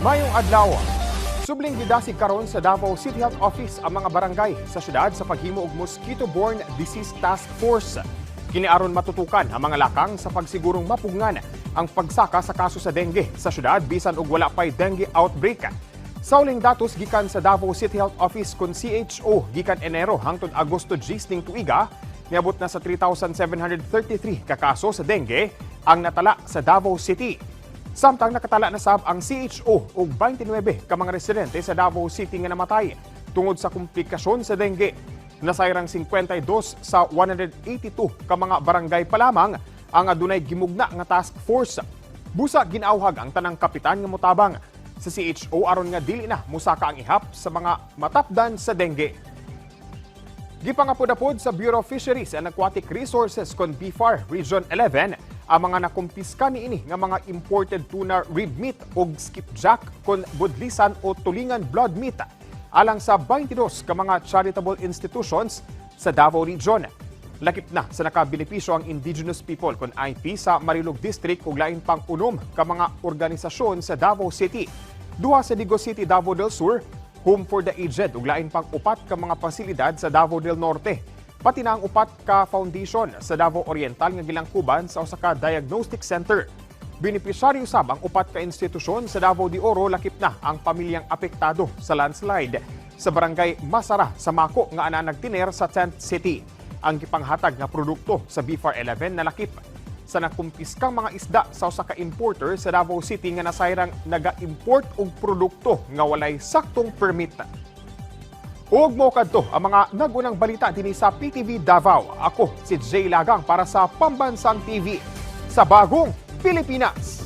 Mayong adlaw. Subling gidasig karon sa Davao City Health Office ang mga barangay sa syudad sa paghimo og Mosquito-Borne Disease Task Force. Kini aron matutukan ang mga lakang sa pagsigurong mapugngan ang pagsaka sa kaso sa dengue sa syudad bisan og wala pay dengue outbreak. Sa uling datos gikan sa Davao City Health Office kun CHO gikan Enero hangtod Agosto 10 ning tuiga, niabot na sa 3,733 ka kaso sa dengue ang natala sa Davao City. Samtang nakatala na sab ang CHO og 29 ka mga residente sa Davao City nga namatay tungod sa komplikasyon sa dengue. Nasayrang 52 sa 182 ka mga barangay pa lamang ang adunay gimugna nga task force. Busa ginauhag ang tanang kapitan nga motabang sa CHO aron nga dili na musaka ang ihap sa mga matapdan sa dengue. Gipangapod-apod sa Bureau of Fisheries and Aquatic Resources kon BFAR Region 11 ang mga nakumpiska niini nga mga imported tuna rib meat ug skipjack kon budlisan o tulingan blood meat alang sa 22 ka mga charitable institutions sa Davao Region. Lakip na sa nakabenepisyo ang indigenous people kon IP sa Marilog District ug lain pang unom ka mga organisasyon sa Davao City. Duha sa Digos City, Davao del Sur, Home for the Aged ug lain pang upat ka mga pasilidad sa Davao del Norte. Pati na ang upat ka foundation sa Davao Oriental nga gilangkuban sa usa ka diagnostic center. Benepisyaryo sab ang upat ka institusyon sa Davao de Oro lakip na ang pamilyang apektado sa landslide sa barangay Masara sa Mako nga ana nagtiner sa Tent City. Ang gipanghatag nga produkto sa BFAR 11 na lakip sa nakumpiskang mga isda sa usa ka importer sa Davao City nga nasayrang naga-import og produkto nga walay saktong permit. Ug mo kadto ang mga nagunang balita dinhi sa PTV Davao. Ako si Jay Lagang para sa Pambansang TV sa Bagong Pilipinas.